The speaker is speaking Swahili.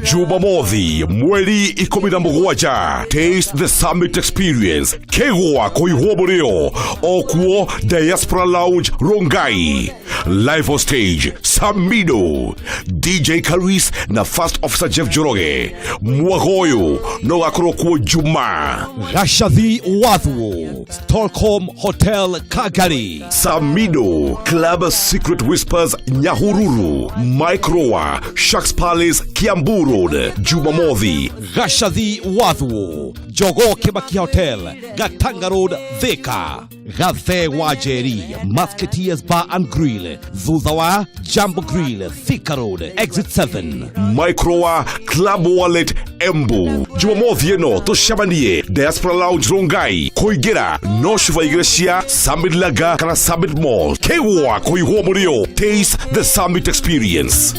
Jumamothi mweri 17 Taste the Summit Experience Kegwa Koihwoboreo Okuo Diaspora Lounge Rongai. Live on stage Samido, DJ Karis na First Officer Jeff Joroge. Mwagoyo no Akrokuo Juma Rashadi Wadwo Stockholm Hotel Kagari. Samido Club Secret Whispers Nyahururu Microa Sharks Palace Kiambu Road. Jumamothi Rashadi Wadwo Jogo Kebaki Hotel Gatanga Road Thika. Gathe Wajeri Musketeers Bar and Grill Zuzawa Jumbo Grill Thika Road Exit 7. Microa Club Wallet Embu. Jumamothi eno toshabanie Diaspora Lounge Rongai Koigera no Shuva Iglesia Summit Laga Kana Summit Mall Kewa Koihwoboreo. Taste the Summit Experience.